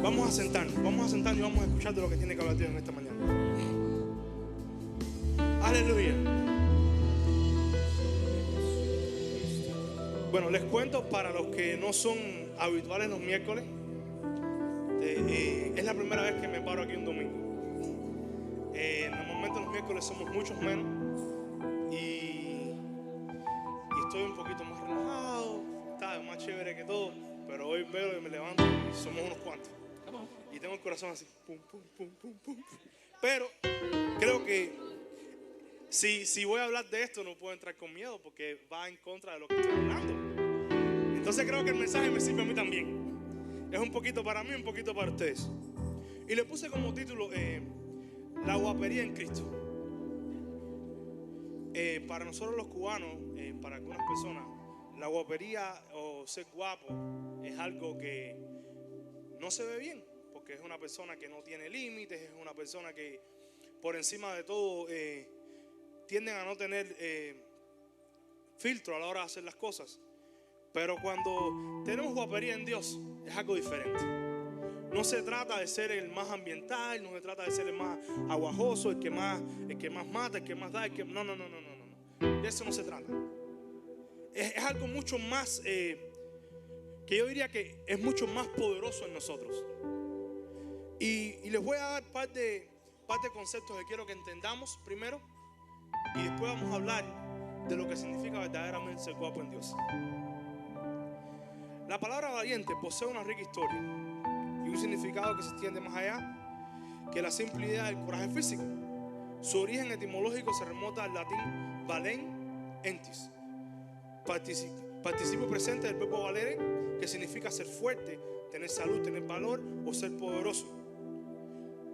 Vamos a sentarnos y vamos a escuchar de lo que tiene que hablar Dios en esta mañana. Aleluya. Bueno, les cuento para los que no son habituales los miércoles. Es la primera vez que me paro aquí un domingo. Normalmente los miércoles somos muchos menos y estoy un poquito más relajado, está más chévere que todo, pero hoy veo y me levanto y somos unos cuantos. Y tengo el corazón así, pum, pum, pum, pum, pum. Pero creo que si voy a hablar de esto no puedo entrar con miedo porque va en contra de lo que estoy hablando. Entonces creo que el mensaje me sirve a mí también. Es un poquito para mí, un poquito para ustedes. Y le puse como título La guapería en Cristo. Para nosotros los cubanos, para algunas personas, la guapería o ser guapo es algo que no se ve bien, porque es una persona que no tiene límites, es una persona que por encima de todo tienden a no tener filtro a la hora de hacer las cosas. Pero cuando tenemos guapería en Dios es algo diferente. No se trata de ser el más ambiental, no se trata de ser el más aguajoso, el que más mata, el que más da, no. De eso no se trata. Es algo mucho más, que yo diría que es mucho más poderoso en nosotros. Y les voy a dar parte de conceptos que quiero que entendamos primero. Y después vamos a hablar de lo que significa verdaderamente ser guapo en Dios. La palabra valiente posee una rica historia y un significado que se extiende más allá que la simple idea del coraje físico. Su origen etimológico se remonta al latín valem entis, participio presente del verbo valere, que significa ser fuerte, tener salud, tener valor o ser poderoso.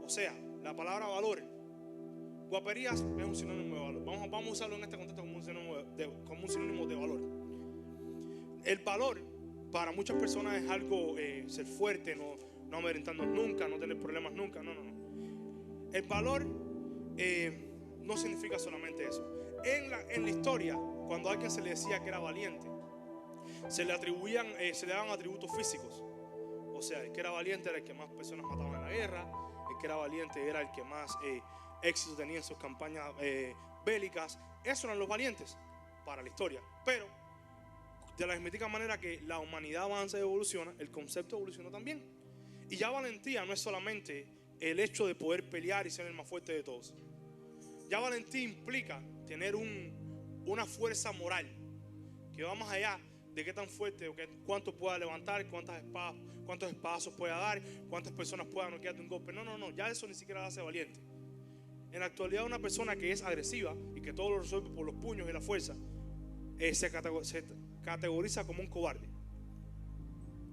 O sea, la palabra valor, guaperías es un sinónimo de valor. Vamos a usarlo en este contexto como un sinónimo de valor. El valor para muchas personas es algo, ser fuerte, no amedrentarnos nunca, no tener problemas nunca. No. El valor no significa solamente eso. En la historia, cuando a alguien se le decía que era valiente, se le daban atributos físicos. O sea, el que era valiente era el que más personas mataban en la guerra, el que era valiente era el que más éxito tenía en sus campañas bélicas. Esos eran los valientes para la historia. Pero de la misma manera que la humanidad avanza y evoluciona, el concepto evolucionó también. Y ya valentía no es solamente el hecho de poder pelear y ser el más fuerte de todos. Ya valentía implica tener una fuerza moral que va más allá de qué tan fuerte o cuánto pueda levantar, cuántos espadazos pueda dar, cuántas personas puedan noquear de un golpe. No, ya eso ni siquiera la hace valiente. En la actualidad, una persona que es agresiva y que todo lo resuelve por los puños y la fuerza se categoriza como un cobarde.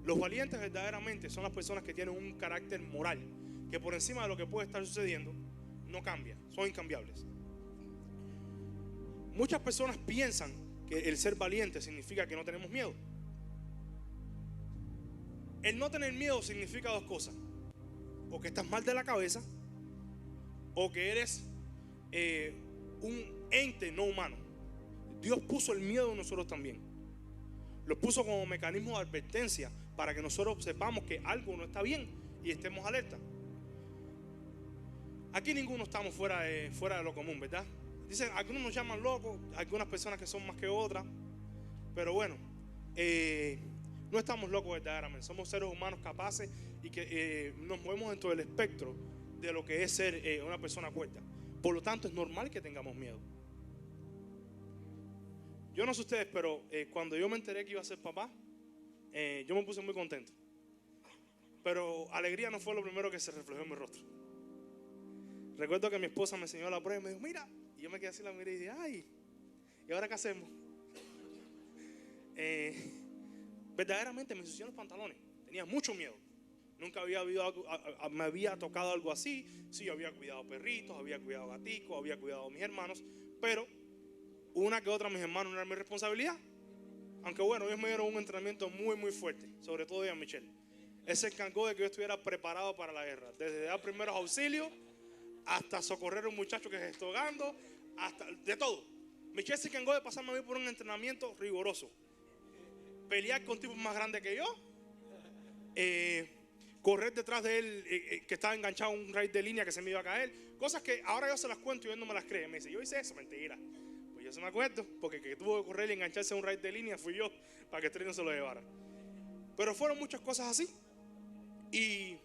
Los valientes verdaderamente son las personas que tienen un carácter moral que por encima de lo que puede estar sucediendo no cambia, son incambiables. Muchas personas piensan que el ser valiente significa que no tenemos miedo. El no tener miedo significa dos cosas: o que estás mal de la cabeza, o que eres un ente no humano. Dios puso el miedo en nosotros también. Lo puso como mecanismo de advertencia para que nosotros sepamos que algo no está bien y estemos alerta. Aquí ninguno estamos fuera de lo común, ¿verdad? Dicen, algunos nos llaman locos, algunas personas que son más que otras, pero bueno, no estamos locos verdaderamente. Somos seres humanos capaces y que nos movemos dentro del espectro de lo que es ser una persona cuerda. Por lo tanto, es normal que tengamos miedo. Yo no sé ustedes, pero cuando yo me enteré que iba a ser papá, yo me puse muy contento. Pero alegría no fue lo primero que se reflejó en mi rostro. Recuerdo que mi esposa me enseñó la prueba y me dijo, mira. Y yo me quedé así, la miré y dije, ay, ¿y ahora qué hacemos? Verdaderamente me ensuciaron los pantalones. Tenía mucho miedo. Nunca me había tocado algo así. Sí, yo había cuidado perritos, había cuidado gaticos, había cuidado a mis hermanos, pero una que otra mis hermanos no era mi responsabilidad. Aunque bueno, ellos me dieron un entrenamiento muy muy fuerte, sobre todo ella Michelle. Él se encargó de que yo estuviera preparado para la guerra, desde dar primeros auxilios hasta socorrer a un muchacho que se está ahogando, hasta de todo. Michelle se encargó de pasarme a mí por un entrenamiento riguroso, pelear con tipos más grandes que yo, correr detrás de él, que estaba enganchado a un raíz de línea que se me iba a caer. Cosas que ahora yo se las cuento y él no me las cree. Me dice, yo hice eso, mentira. Pues yo se me acuerdo, porque el que tuvo que correr y engancharse a un raíz de línea fui yo, para que el tren no se lo llevara. Pero fueron muchas cosas así. Y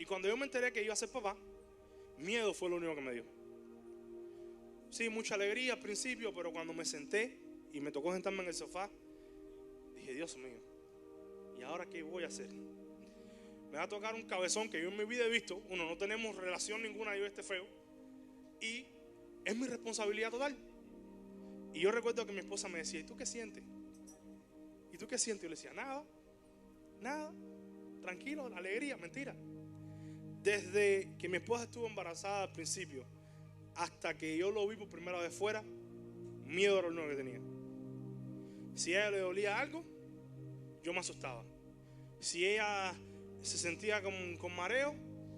cuando yo me enteré que iba a ser papá, miedo fue lo único que me dio. Sí, mucha alegría al principio, pero cuando me senté y me tocó sentarme en el sofá, dije, Dios mío, ¿y ahora qué voy a hacer? Me va a tocar un cabezón que yo en mi vida he visto. Uno, no tenemos relación ninguna, yo este feo. Y es mi responsabilidad total. Y yo recuerdo que mi esposa me decía, ¿y tú qué sientes? ¿Y tú qué sientes? Yo le decía, nada, tranquilo, alegría, mentira. Desde que mi esposa estuvo embarazada al principio hasta que yo lo vi por primera vez fuera, miedo era lo único que tenía. Si a ella le dolía algo, yo me asustaba. Si ella se sentía con mareo,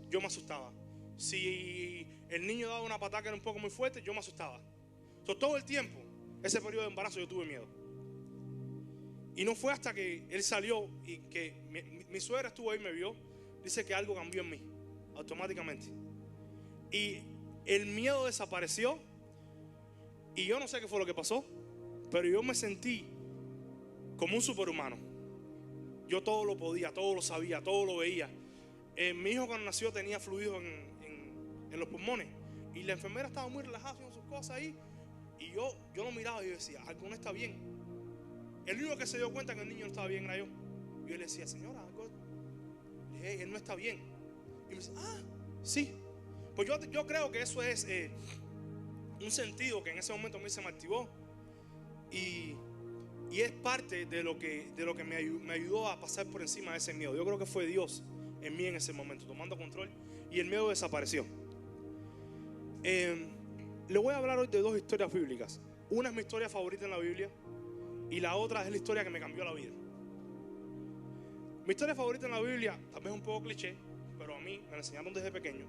yo me asustaba. Si el niño daba una patada que era un poco muy fuerte, yo me asustaba. Entonces, todo el tiempo, ese periodo de embarazo, yo tuve miedo. Y no fue hasta que él salió y que mi suegra estuvo ahí y me vio. Dice que algo cambió en mí, automáticamente. Y el miedo desapareció. Y yo no sé qué fue lo que pasó, pero yo me sentí como un superhumano. Yo todo lo podía, todo lo sabía, todo lo veía. Mi hijo cuando nació tenía fluidos en los pulmones. Y la enfermera estaba muy relajada haciendo sus cosas ahí. Y yo lo miraba y yo decía, algo no está bien. El único que se dio cuenta que el niño no estaba bien era yo. Y yo le decía, señora, algo, él no está bien. Y me dice, sí. Pues yo creo que eso es un sentido que en ese momento a mí se me activó. Y es parte de lo que me ayudó a pasar por encima de ese miedo. Yo creo que fue Dios en mí en ese momento, tomando control. Y el miedo desapareció. Le voy a hablar hoy de dos historias bíblicas. Una es mi historia favorita en la Biblia y la otra es la historia que me cambió la vida. Mi historia favorita en la Biblia, tal vez un poco cliché, pero a mí me la enseñaron desde pequeño.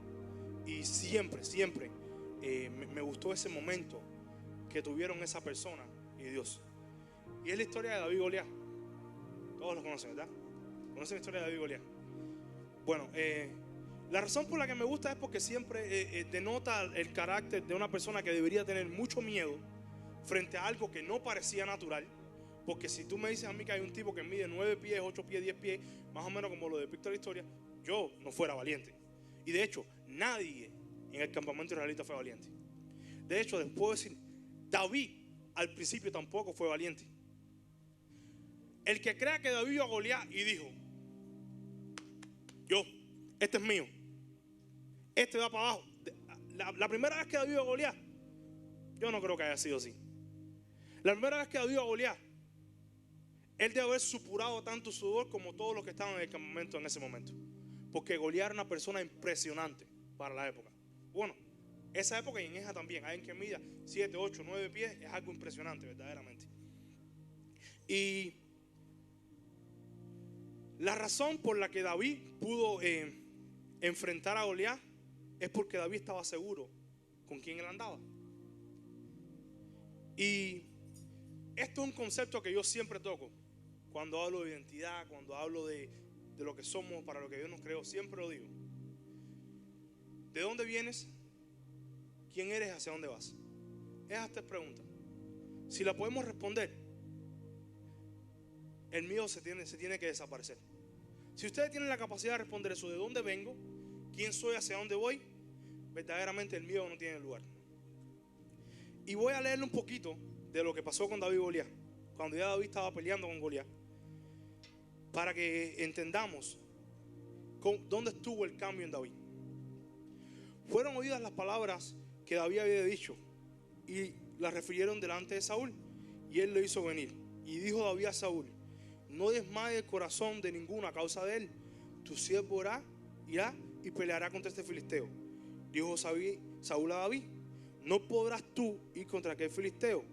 Y siempre me gustó ese momento que tuvieron esa persona y Dios. Y es la historia de David y Goliat. Todos lo conocen, ¿verdad? ¿Conocen la historia de David y Goliat? Bueno, la razón por la que me gusta es porque siempre denota el carácter de una persona que debería tener mucho miedo frente a algo que no parecía natural. Porque si tú me dices a mí que hay un tipo que mide 9 pies, 8 pies, 10 pies, más o menos como lo depicta la historia, yo no fuera valiente. Y de hecho, nadie en el campamento israelita fue valiente. De hecho, les puedo decir, David al principio tampoco fue valiente. El que crea que David vio a Goliat y dijo, este es mío, este va para abajo. La primera vez que David vio a Goliat, yo no creo que haya sido así. La primera vez que David vio a Goliat, él debe haber supurado tanto sudor como todos los que estaban en el campamento en ese momento. Porque Goliat era una persona impresionante para la época. Bueno, esa época y en esa también. Alguien que mida 7, 8, 9 pies es algo impresionante, verdaderamente. Y la razón por la que David pudo enfrentar a Goliat es porque David estaba seguro con quién él andaba. Y esto es un concepto que yo siempre toco cuando hablo de identidad, cuando hablo de lo que somos, para lo que Dios nos creó. Siempre lo digo. ¿De dónde vienes? ¿Quién eres? ¿Hacia dónde vas? Esas tres preguntas. Si la podemos responder, el miedo se tiene que desaparecer. Si ustedes tienen la capacidad de responder eso, ¿de dónde vengo? ¿Quién soy? ¿Hacia dónde voy? Verdaderamente el miedo no tiene lugar. Y voy a leerle un poquito de lo que pasó con David y Goliat, cuando ya David estaba peleando con Goliat, para que entendamos dónde estuvo el cambio en David. Fueron oídas las palabras que David había dicho y las refirieron delante de Saúl, y él lo hizo venir. Y dijo David a Saúl: no desmaye el corazón de ninguno a causa de él. Tu siervo irá y peleará contra este filisteo. Dijo Saúl a David: no podrás tú ir contra aquel filisteo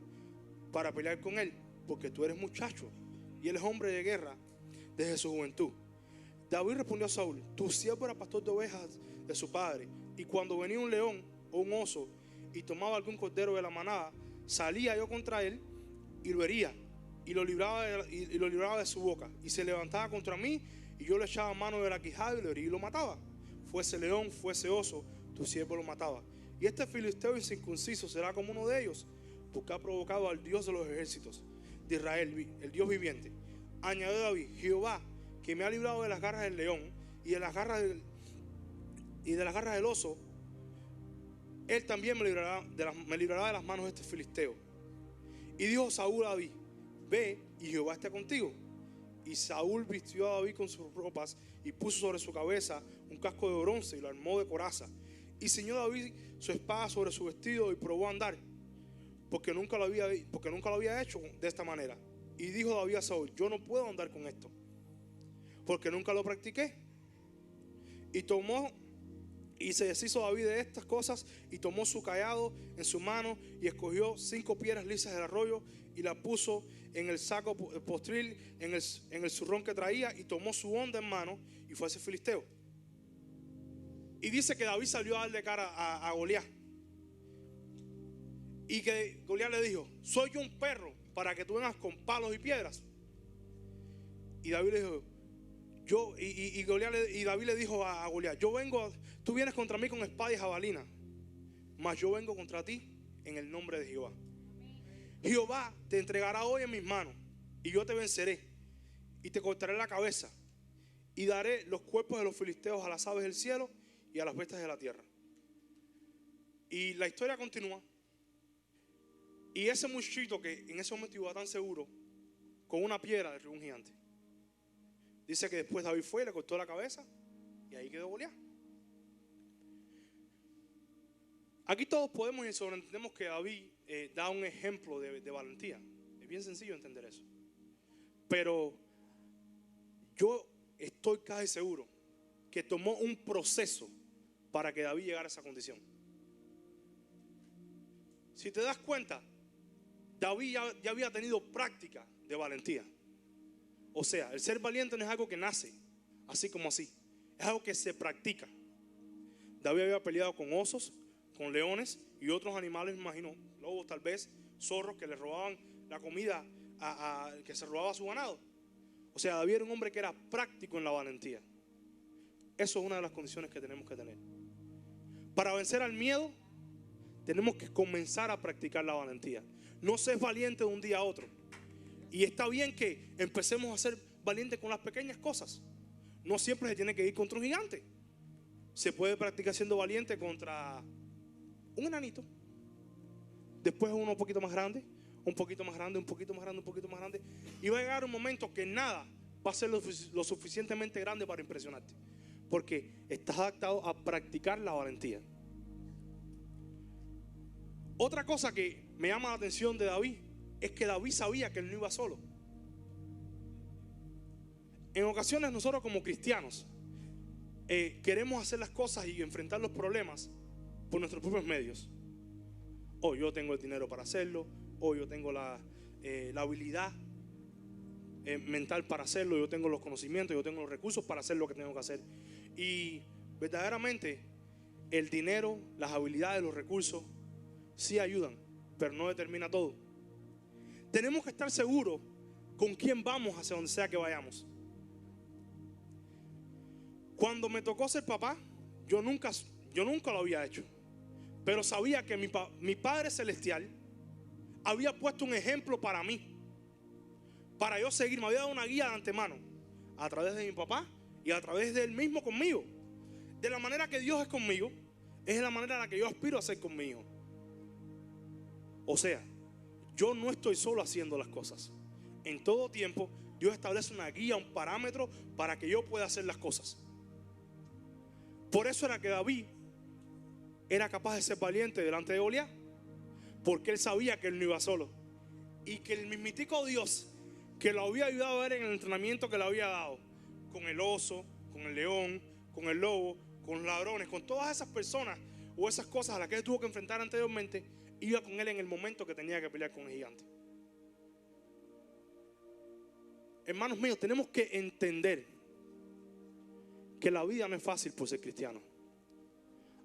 para pelear con él, porque tú eres muchacho y él es hombre de guerra desde su juventud. David respondió a Saúl: tu siervo era pastor de ovejas de su padre, y cuando venía un león o un oso y tomaba algún cordero de la manada, salía yo contra él y lo hería y lo libraba de su boca, y se levantaba contra mí y yo le echaba mano de la quijada y lo hería y lo mataba. Fuese león, fuese oso, tu siervo lo mataba. Y este filisteo incircunciso será como uno de ellos, porque ha provocado al Dios de los ejércitos de Israel, el Dios viviente. Añadió David: Jehová, que me ha librado de las garras del león y de las garras del oso, él también me librará de las manos de este filisteo. Y dijo Saúl a David: ve, y Jehová esté contigo. Y Saúl vistió a David con sus ropas y puso sobre su cabeza un casco de bronce y lo armó de coraza. Y ciñó David su espada sobre su vestido y probó a andar, porque nunca lo había hecho de esta manera. Y dijo David a Saúl: yo no puedo andar con esto, porque nunca lo practiqué. Y se deshizo David de estas cosas y tomó su cayado en su mano y escogió 5 piedras lisas del arroyo y las puso en el saco postril, en el zurrón que traía, y tomó su honda en mano y fue a ese filisteo. Y dice que David salió a dar de cara a Goliat. Y que Goliat le dijo: soy yo un perro para que tú vengas con palos y piedras. Y David le dijo: y David le dijo a Goliat: tú vienes contra mí con espada y jabalina, mas yo vengo contra ti en el nombre de Jehová. Jehová te entregará hoy en mis manos, y yo te venceré, y te cortaré la cabeza, y daré los cuerpos de los filisteos a las aves del cielo y a las bestias de la tierra. Y la historia continúa. Y ese muchachito que en ese momento iba tan seguro, con una piedra derribó un gigante. Dice que después David fue y le cortó la cabeza, y ahí quedó Goliat. Aquí todos podemos y sobreentendemos que David da un ejemplo de valentía. Es bien sencillo entender eso. Pero yo estoy casi seguro que tomó un proceso para que David llegara a esa condición. Si te das cuenta, David ya había tenido práctica de valentía. O sea, el ser valiente no es algo que nace así como así, es algo que se practica. David había peleado con osos, con leones y otros animales, me imagino, lobos tal vez, zorros que le robaban la comida que se robaba a su ganado. O sea, David era un hombre que era práctico en la valentía. Eso es una de las condiciones que tenemos que tener. Para vencer al miedo, tenemos que comenzar a practicar la valentía. No ser valiente de un día a otro. Y está bien que empecemos a ser valientes con las pequeñas cosas. No siempre se tiene que ir contra un gigante. Se puede practicar siendo valiente contra un enanito. Después uno un poquito más grande, un poquito más grande, un poquito más grande, un poquito más grande. Y va a llegar un momento que nada va a ser lo suficientemente grande para impresionarte, porque estás adaptado a practicar la valentía. Otra cosa que me llama la atención de David es que David sabía que él no iba solo. En ocasiones nosotros como cristianos queremos hacer las cosas y enfrentar los problemas por nuestros propios medios. O yo tengo el dinero para hacerlo, o yo tengo la habilidad mental para hacerlo, yo tengo los conocimientos, yo tengo los recursos para hacer lo que tengo que hacer. Y verdaderamente el dinero, las habilidades, los recursos sí ayudan, pero no determina todo. Tenemos que estar seguros con quién vamos hacia donde sea que vayamos. Cuando me tocó ser papá, yo nunca lo había hecho, pero sabía que mi Padre Celestial había puesto un ejemplo para mí, para yo seguir. Me había dado una guía de antemano a través de mi papá y a través de él mismo conmigo. De la manera que Dios es conmigo, es la manera en la que yo aspiro a ser conmigo. O sea, yo no estoy solo haciendo las cosas. En todo tiempo Dios establece una guía, un parámetro para que yo pueda hacer las cosas. Por eso era que David era capaz de ser valiente delante de Goliat, porque él sabía que él no iba solo, y que el mismitico Dios que lo había ayudado a ver en el entrenamiento que le había dado, con el oso, con el león, con el lobo, con los ladrones, con todas esas personas o esas cosas a las que él tuvo que enfrentar anteriormente, iba con él en el momento que tenía que pelear con el gigante. Hermanos míos, tenemos que entender que la vida no es fácil por ser cristiano.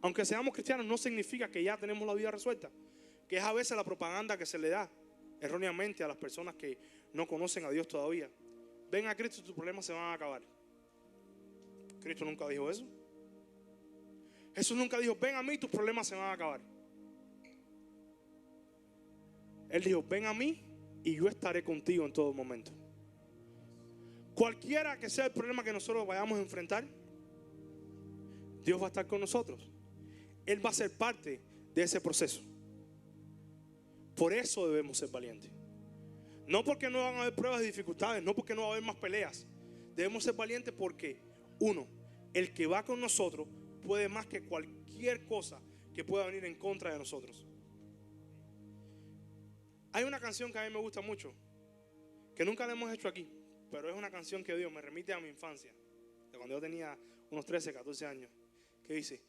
Aunque seamos cristianos, no significa que ya tenemos la vida resuelta, que es a veces la propaganda que se le da erróneamente a las personas que no conocen a Dios todavía. Ven a Cristo y tus problemas se van a acabar. Cristo nunca dijo eso. Jesús nunca dijo, ven a mí y tus problemas se van a acabar. Él dijo, ven a mí y yo estaré contigo en todo momento. Cualquiera que sea el problema que nosotros vayamos a enfrentar, Dios va a estar con nosotros. Él va a ser parte de ese proceso. Por eso debemos ser valientes. No porque no van a haber pruebas y dificultades, no porque no va a haber más peleas. Debemos ser valientes porque, uno, el que va con nosotros puede más que cualquier cosa que pueda venir en contra de nosotros. Hay una canción que a mí me gusta mucho, que nunca la hemos hecho aquí, pero es una canción que Dios me remite a mi infancia, de cuando yo tenía unos 13, 14 años, que dice,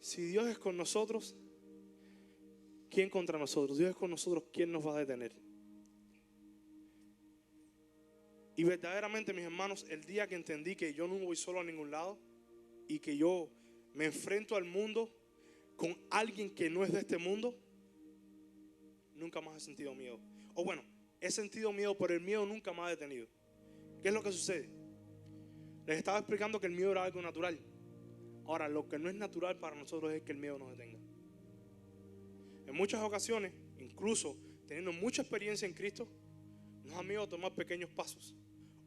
si Dios es con nosotros, ¿quién contra nosotros? Dios es con nosotros, ¿quién nos va a detener? Y verdaderamente, mis hermanos, el día que entendí que yo no voy solo a ningún lado y que yo me enfrento al mundo con alguien que no es de este mundo, nunca más he sentido miedo. O bueno, he sentido miedo, pero el miedo nunca me ha detenido. ¿Qué es lo que sucede? Les estaba explicando que el miedo era algo natural. Ahora, lo que no es natural para nosotros es que el miedo nos detenga. En muchas ocasiones, incluso teniendo mucha experiencia en Cristo, nos da miedo tomar pequeños pasos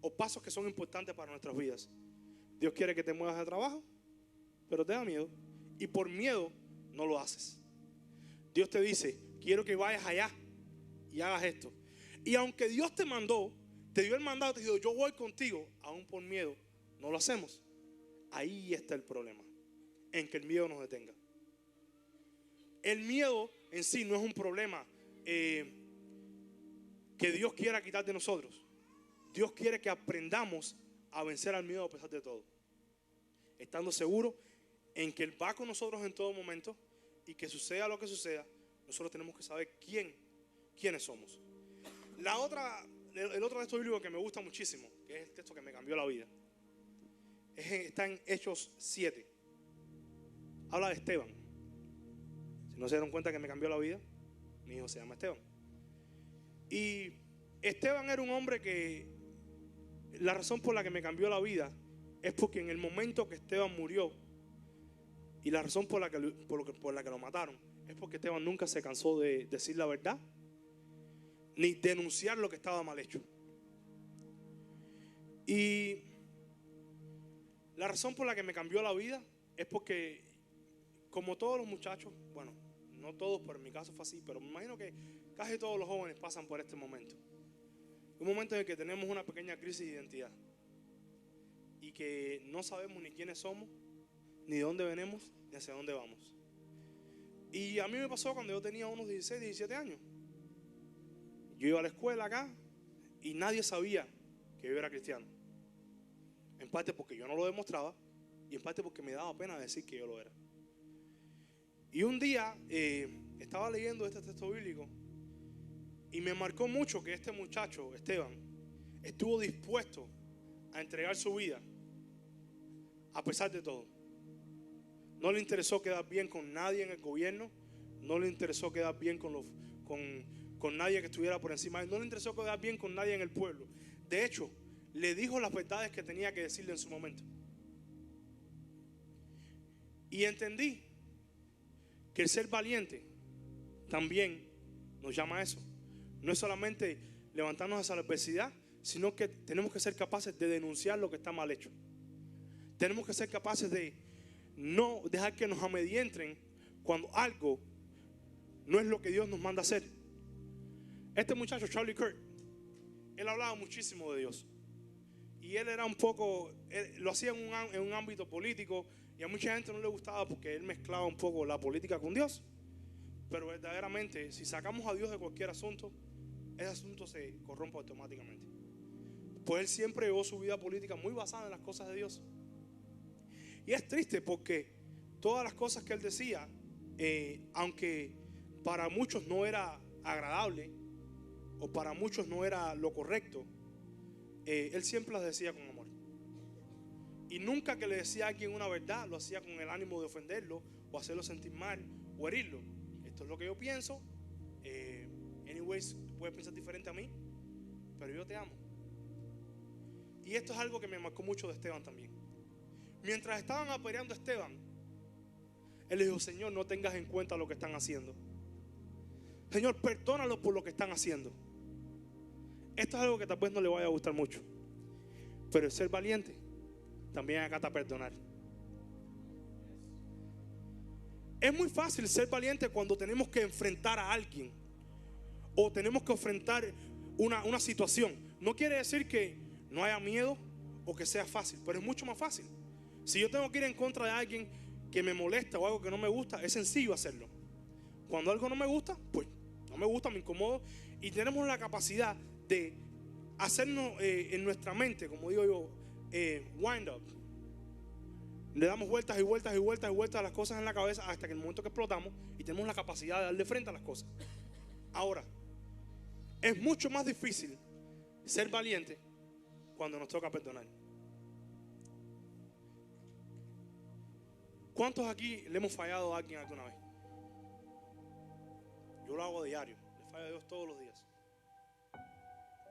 o pasos que son importantes para nuestras vidas. Dios quiere que te muevas de trabajo, pero te da miedo y por miedo no lo haces. Dios te dice, quiero que vayas allá y hagas esto. Y aunque Dios te mandó, te dio el mandato, te dijo, yo voy contigo, aún por miedo no lo hacemos. Ahí está el problema, en que el miedo nos detenga. El miedo en sí no es un problema que Dios quiera quitar de nosotros. Dios quiere que aprendamos a vencer al miedo a pesar de todo, estando seguros en que Él va con nosotros en todo momento y que suceda lo que suceda, nosotros tenemos que saber quiénes somos. El otro texto bíblico que me gusta muchísimo, que es el texto que me cambió la vida, está en Hechos 7. Habla de Esteban. Si no se dieron cuenta que me cambió la vida, mi hijo se llama Esteban. Y Esteban era un hombre que la razón por la que me cambió la vida es porque en el momento que Esteban murió, y la razón por la que lo mataron, es porque Esteban nunca se cansó de decir la verdad ni denunciar lo que estaba mal hecho. Y la razón por la que me cambió la vida es porque, como todos los muchachos, bueno, no todos, pero en mi caso fue así, pero me imagino que casi todos los jóvenes pasan por este momento. Un momento en el que tenemos una pequeña crisis de identidad y que no sabemos ni quiénes somos, ni de dónde venimos, ni hacia dónde vamos. Y a mí me pasó cuando yo tenía unos 16, 17 años. Yo iba a la escuela acá y nadie sabía que yo era cristiano. En parte porque yo no lo demostraba y en parte porque me daba pena decir que yo lo era. Y un día estaba leyendo este texto bíblico y me marcó mucho que este muchacho, Esteban, estuvo dispuesto a entregar su vida a pesar de todo. No le interesó quedar bien con nadie en el gobierno, no le interesó quedar bien con nadie que estuviera por encima de él, no le interesó quedar bien con nadie en el pueblo. De hecho, le dijo las verdades que tenía que decirle en su momento. Y entendí que el ser valiente también nos llama a eso. No es solamente levantarnos hacia la adversidad, sino que tenemos que ser capaces de denunciar lo que está mal hecho. Tenemos que ser capaces de no dejar que nos amedrenten cuando algo no es lo que Dios nos manda hacer. Este muchacho, Charlie Kirk, él hablaba muchísimo de Dios. Y él era lo hacía en un ámbito político, y a mucha gente no le gustaba porque él mezclaba un poco la política con Dios. Pero verdaderamente, si sacamos a Dios de cualquier asunto, ese asunto se corrompe automáticamente. Pues él siempre llevó su vida política muy basada en las cosas de Dios. Y es triste porque todas las cosas que él decía, aunque para muchos no era agradable o para muchos no era lo correcto, él siempre las decía con amor. Y nunca que le decía a alguien una verdad lo hacía con el ánimo de ofenderlo o hacerlo sentir mal o herirlo. Esto es lo que yo pienso. Anyways, puedes pensar diferente a mí, pero yo te amo. Y esto es algo que me marcó mucho de Esteban también. Mientras estaban apedreando a Esteban, él le dijo: Señor, no tengas en cuenta lo que están haciendo. Señor, perdónalo por lo que están haciendo. Esto es algo que tal vez no le vaya a gustar mucho, pero el ser valiente también acata perdonar. Es muy fácil ser valiente cuando tenemos que enfrentar a alguien o tenemos que enfrentar una situación. No quiere decir que no haya miedo o que sea fácil, pero es mucho más fácil. Si yo tengo que ir en contra de alguien que me molesta o algo que no me gusta, es sencillo hacerlo. Cuando algo no me gusta, pues no me gusta, me incomodo. Y tenemos la capacidad de hacernos en nuestra mente, como digo yo, wind up. Le damos vueltas y vueltas y vueltas y vueltas a las cosas en la cabeza hasta que en el momento que explotamos y tenemos la capacidad de darle frente a las cosas. Ahora, es mucho más difícil ser valiente cuando nos toca perdonar. ¿Cuántos aquí le hemos fallado a alguien alguna vez? Yo lo hago diario. Le fallo a Dios todos los días.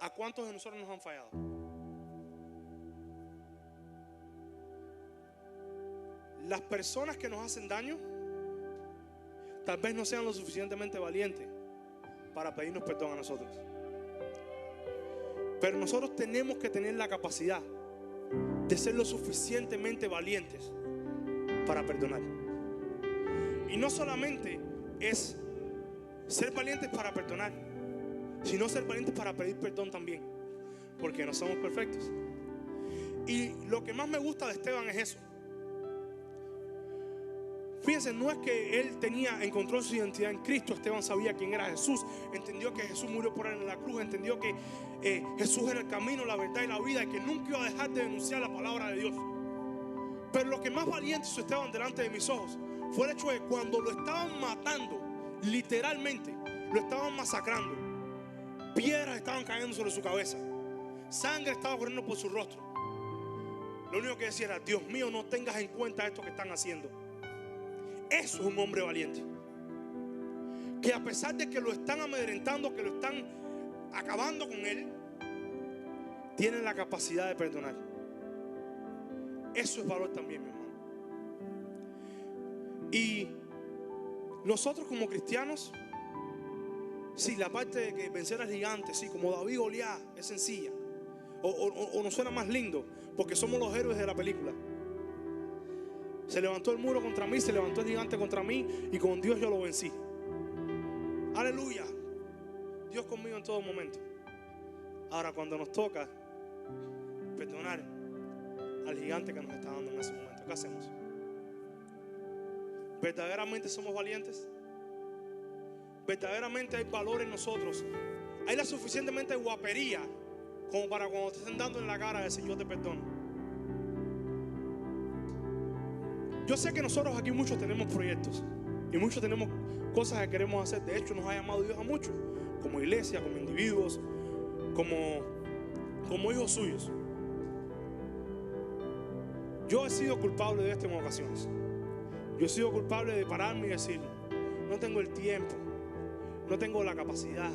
¿A cuántos de nosotros nos han fallado? Las personas que nos hacen daño tal vez no sean lo suficientemente valientes para pedirnos perdón a nosotros. Pero nosotros tenemos que tener la capacidad de ser lo suficientemente valientes para perdonar. Y no solamente es ser valientes para perdonar, sino ser valientes para pedir perdón también, porque no somos perfectos. Y lo que más me gusta de Esteban es eso. Fíjense, no es que él encontró su identidad en Cristo. Esteban sabía quién era Jesús, entendió que Jesús murió por él en la cruz, entendió que Jesús era el camino, la verdad y la vida, y que nunca iba a dejar de denunciar la palabra de Dios. Pero lo que más valiente hizo Esteban delante de mis ojos fue el hecho de cuando lo estaban matando, literalmente lo estaban masacrando. Piedras estaban cayendo sobre su cabeza, sangre estaba corriendo por su rostro. Lo único que decía era: Dios mío, no tengas en cuenta esto que están haciendo. Eso es un hombre valiente, que a pesar de que lo están amedrentando, que lo están acabando con él, tiene la capacidad de perdonar. Eso es valor también, mi hermano. Y nosotros como cristianos, sí, la parte de que vencer al gigante, sí, como David y Goliat, es sencilla. O nos suena más lindo, porque somos los héroes de la película. Se levantó el muro contra mí, se levantó el gigante contra mí, y con Dios yo lo vencí. Aleluya. Dios conmigo en todo momento. Ahora, cuando nos toca perdonar al gigante que nos está dando en ese momento, ¿qué hacemos? ¿Verdaderamente somos valientes? ¿Verdaderamente hay valor en nosotros? ¿Hay la suficientemente guapería como para cuando te estén dando en la cara decir: yo te perdono? Yo sé que nosotros aquí muchos tenemos proyectos y muchos tenemos cosas que queremos hacer. De hecho, nos ha llamado Dios a muchos, como iglesia, como individuos, como hijos suyos. Yo he sido culpable de esto en ocasiones. Yo he sido culpable de pararme y decir: no tengo el tiempo, no tengo la capacidad,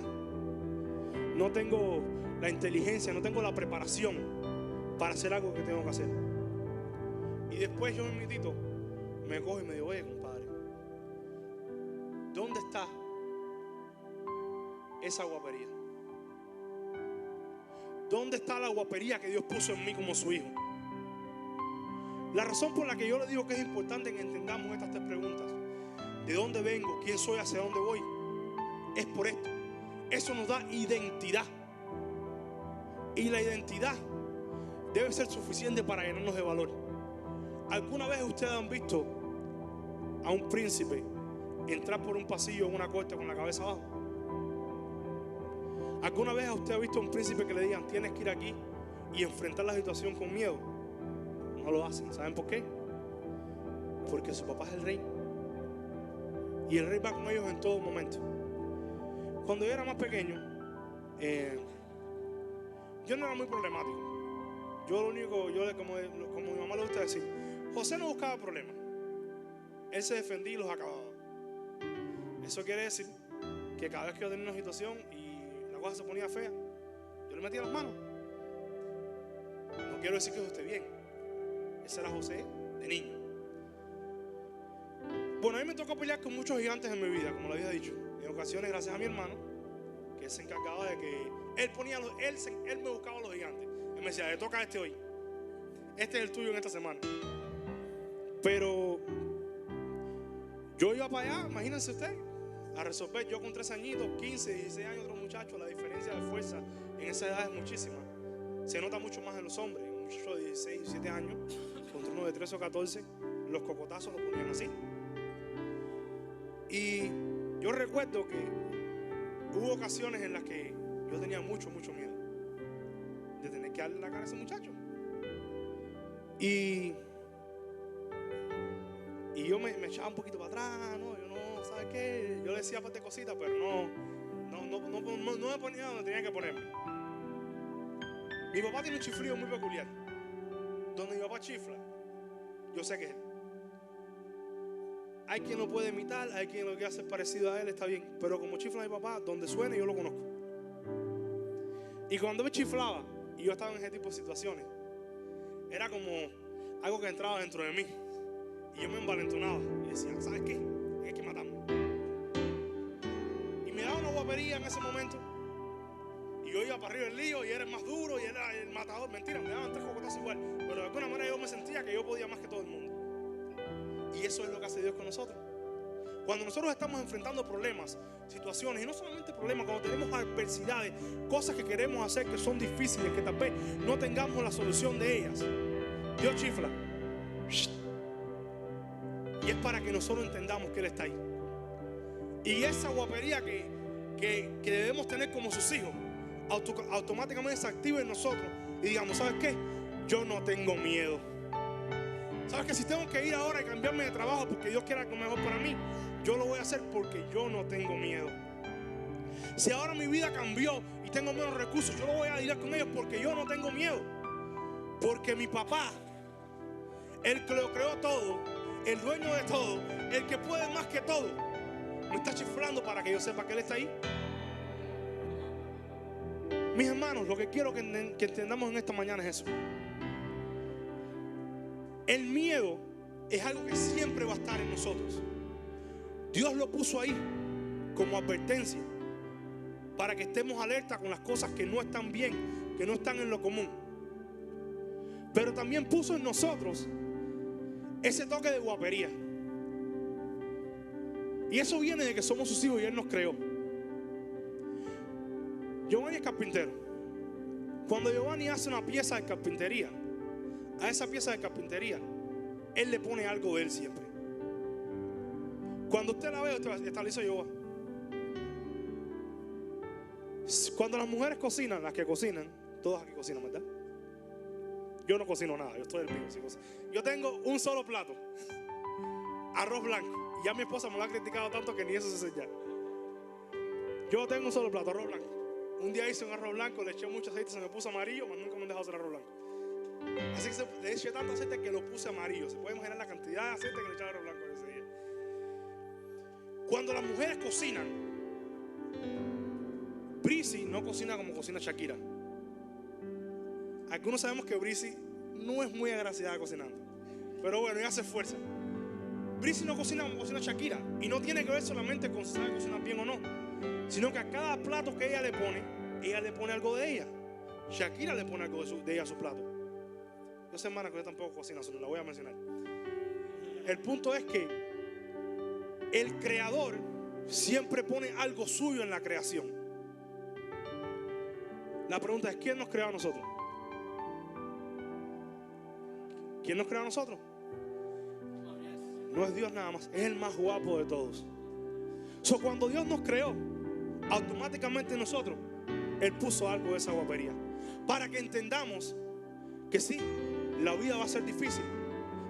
no tengo la inteligencia, no tengo la preparación para hacer algo que tengo que hacer. Y después yo me cojo y me digo: oye, compadre, ¿dónde está esa guapería? ¿Dónde está la guapería que Dios puso en mí como su hijo? La razón por la que yo le digo que es importante que entendamos estas tres preguntas: ¿de dónde vengo? ¿Quién soy? ¿Hacia dónde voy? Es por esto. Eso nos da identidad. Y la identidad debe ser suficiente para llenarnos de valor. ¿Alguna vez ustedes han visto a un príncipe entrar por un pasillo en una corte con la cabeza abajo? ¿Alguna vez usted ha visto a un príncipe que le digan: tienes que ir aquí y enfrentar la situación con miedo? No lo hacen. ¿Saben por qué? Porque su papá es el rey, y el rey va con ellos en todo momento. Cuando yo era más pequeño, yo no era muy problemático. Yo lo único, como mi mamá le gusta decir, José no buscaba problemas. Él se defendía y los acababa. Eso quiere decir que cada vez que yo tenía una situación y la cosa se ponía fea, yo le metía las manos. No quiero decir que eso esté bien. Ese era José. de niño. Bueno, a mí me tocó pelear con muchos gigantes en mi vida, como lo había dicho. En ocasiones, gracias a mi hermano, que él se encargaba de que él me buscaba los gigantes. Él me decía, le toca a este hoy. Este es el tuyo en esta semana. Pero yo iba para allá, imagínense ustedes, a resolver. Yo con 3 añitos, 15, 16 años, otro muchacho, la diferencia de fuerza en esa edad es muchísima. Se nota mucho más en los hombres. Un muchacho de 16, 17 años, contra uno de 13 o 14, los cocotazos lo ponían así. Y yo recuerdo que hubo ocasiones en las que yo tenía mucho miedo de tener que darle la cara a ese muchacho. Y yo me echaba un poquito para atrás, ¿no? Yo no, ¿sabes qué? Yo le decía parte de cositas, pero no me ponía donde tenía que ponerme. Mi papá tiene un chiflido muy peculiar. Donde mi papá chifla, yo sé que es él. Hay quien lo puede imitar, hay quien lo quiere hacer parecido a él, está bien. Pero como chifla mi papá, donde suene yo lo conozco. Y cuando me chiflaba y yo estaba en ese tipo de situaciones, era como algo que entraba dentro de mí. Y yo me envalentonaba y decía, ¿sabes qué? Hay que matarme. Y me daba una guapería en ese momento. Y yo iba para arriba del lío y era el más duro y era el matador. Mentira, me daban 3 cocotazos igual. Pero de alguna manera yo me sentía que yo podía más que todo el mundo. Y eso es lo que hace Dios con nosotros. Cuando nosotros estamos enfrentando problemas, situaciones, y no solamente problemas, cuando tenemos adversidades, cosas que queremos hacer que son difíciles, que tal vez no tengamos la solución de ellas, Dios chifla. Y es para que nosotros entendamos que Él está ahí. Y esa guapería que debemos tener como sus hijos, automáticamente se activa en nosotros y digamos, ¿sabes qué? Yo no tengo miedo. ¿Sabes que si tengo que ir ahora y cambiarme de trabajo porque Dios quiere algo mejor para mí, yo lo voy a hacer porque yo no tengo miedo? Si ahora mi vida cambió y tengo menos recursos, yo lo voy a lidiar con ellos porque yo no tengo miedo. Porque mi papá, el que lo creó todo, el dueño de todo, el que puede más que todo, me está chiflando para que yo sepa que Él está ahí. Mis hermanos, lo que quiero que entendamos en esta mañana es eso. El miedo es algo que siempre va a estar en nosotros. Dios lo puso ahí como advertencia para que estemos alerta con las cosas que no están bien, que no están en lo común. Pero también puso en nosotros ese toque de guapería. Y eso viene de que somos sus hijos y Él nos creó. Giovanni es carpintero. Cuando Giovanni hace una pieza de carpintería, a esa pieza de carpintería Él le pone algo de Él siempre. Cuando usted la ve, esta la hizo Jehová. Cuando las mujeres cocinan, las que cocinan, todas aquí cocinan, ¿verdad? Yo no cocino nada, yo estoy del mío. Yo tengo un solo plato, arroz blanco. Y ya mi esposa me lo ha criticado tanto que ni eso se señala. Yo tengo un solo plato, arroz blanco. Un día hice un arroz blanco, le eché mucho aceite, se me puso amarillo, pero nunca me han dejado hacer arroz blanco. Así que le eché tanto aceite que lo puse amarillo. Se puede imaginar la cantidad de aceite que le echaba arroz blanco ese día. Cuando las mujeres cocinan, Brisi no cocina como cocina Shakira. Algunos sabemos que Brisi no es muy agraciada cocinando, pero bueno, ella se esfuerza. Brisi no cocina como cocina Shakira. Y no tiene que ver solamente con si sabe cocinar bien o no, sino que a cada plato que ella le pone algo de ella. Shakira le pone algo de ella a su plato. Yo sé, hermana, que yo tampoco cocino, solo la voy a mencionar. El punto es que el creador siempre pone algo suyo en la creación. La pregunta es, ¿quién nos creó a nosotros? ¿Quién nos creó a nosotros? No es Dios nada más, es el más guapo de todos. Cuando Dios nos creó, automáticamente nosotros, Él puso algo de esa guapería, para que entendamos que sí, la vida va a ser difícil,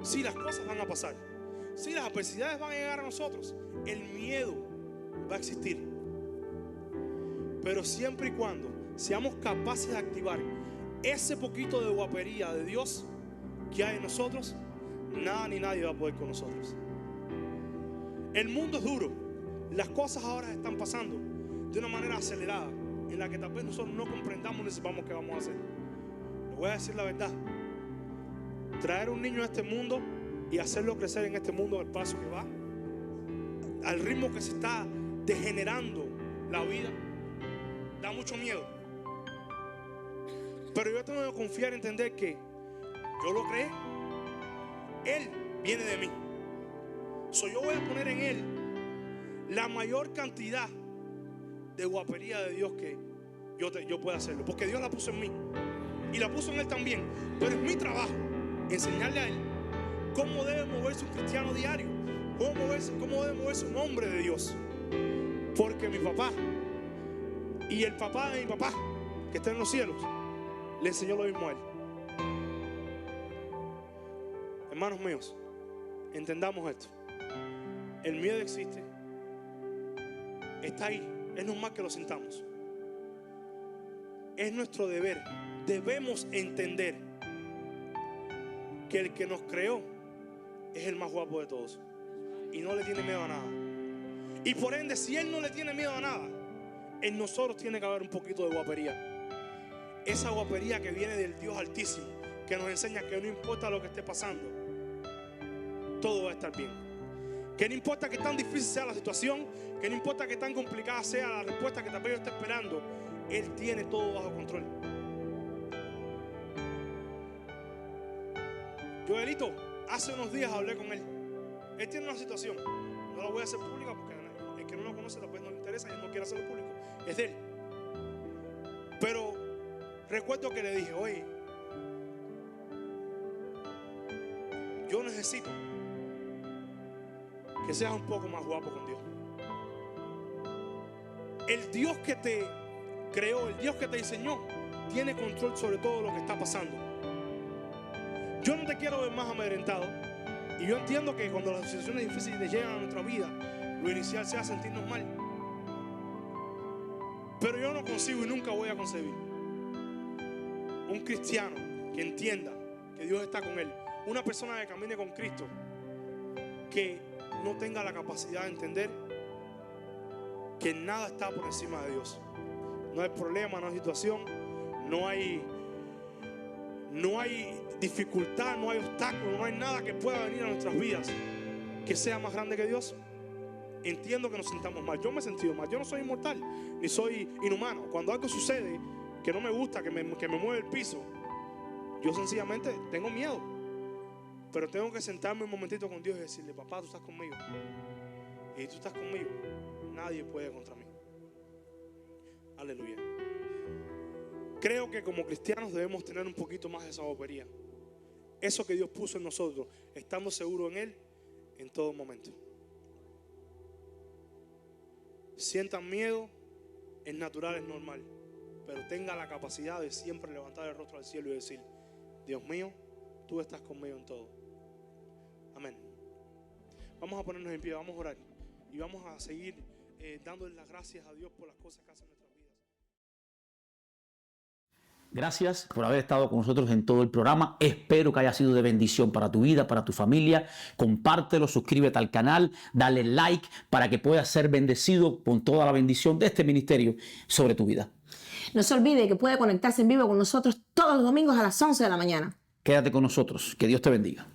sí, las cosas van a pasar, sí, las adversidades van a llegar a nosotros, el miedo va a existir, pero siempre y cuando seamos capaces de activar ese poquito de guapería de Dios que hay en nosotros, nada ni nadie va a poder con nosotros. El mundo es duro, las cosas ahora están pasando de una manera acelerada, en la que tal vez nosotros no comprendamos ni sepamos qué vamos a hacer. Les voy a decir la verdad: traer un niño a este mundo y hacerlo crecer en este mundo al paso que va, al ritmo que se está degenerando la vida, da mucho miedo. Pero yo tengo que confiar y entender que yo lo creé, Él viene de mí. Yo voy a poner en Él la mayor cantidad de guapería de Dios que yo pueda hacerlo, porque Dios la puso en mí y la puso en Él también. Pero es mi trabajo enseñarle a Él cómo debe moverse un cristiano diario, cómo debe moverse un hombre de Dios. Porque mi papá y el papá de mi papá, que está en los cielos, le enseñó lo mismo a Él. Hermanos míos, entendamos esto. El miedo existe, está ahí, es normal que lo sintamos. Es nuestro deber, debemos entender que el que nos creó es el más guapo de todos y no le tiene miedo a nada. Y por ende, si Él no le tiene miedo a nada, en nosotros tiene que haber un poquito de guapería. Esa guapería que viene del Dios Altísimo, que nos enseña que no importa lo que esté pasando, todo va a estar bien. Que no importa que tan difícil sea la situación, que no importa que tan complicada sea la respuesta que tal vez yo esté esperando, Él tiene todo bajo control. Joelito, hace unos días hablé con él. Él tiene una situación, no la voy a hacer pública porque el que no lo conoce tal vez no le interesa y él no quiere hacerlo público, es de él. Pero recuerdo que le dije, oye, yo necesito que seas un poco más guapo con Dios. El Dios que te creó, el Dios que te diseñó, tiene control sobre todo lo que está pasando. Yo no te quiero ver más amedrentado. Y yo entiendo que cuando las situaciones difíciles llegan a nuestra vida, lo inicial sea sentirnos mal. Pero yo no consigo y nunca voy a concebir un cristiano que entienda que Dios está con él, una persona que camine con Cristo, que no tenga la capacidad de entender que nada está por encima de Dios. No hay problema, no hay situación, no hay dificultad, no hay obstáculo, no hay nada que pueda venir a nuestras vidas que sea más grande que Dios. Entiendo que nos sintamos mal. Yo me he sentido mal. Yo no soy inmortal ni soy inhumano. Cuando algo sucede que no me gusta, que me mueve el piso, yo sencillamente tengo miedo. Pero tengo que sentarme un momentito con Dios y decirle, papá, tú estás conmigo. Y si tú estás conmigo, nadie puede contra mí. Aleluya. Creo que como cristianos debemos tener un poquito más de esa bobería. Eso que Dios puso en nosotros, estando seguros en Él en todo momento. Sientan miedo, es natural, es normal. Pero tenga la capacidad de siempre levantar el rostro al cielo y decir, Dios mío, tú estás conmigo en todo. Amén. Vamos a ponernos en pie, vamos a orar. Y vamos a seguir dándole las gracias a Dios por las cosas que hace en nuestras vidas. Gracias por haber estado con nosotros en todo el programa. Espero que haya sido de bendición para tu vida, para tu familia. Compártelo, suscríbete al canal, dale like para que puedas ser bendecido con toda la bendición de este ministerio sobre tu vida. No se olvide que puede conectarse en vivo con nosotros todos los domingos a las 11 de la mañana. Quédate con nosotros. Que Dios te bendiga.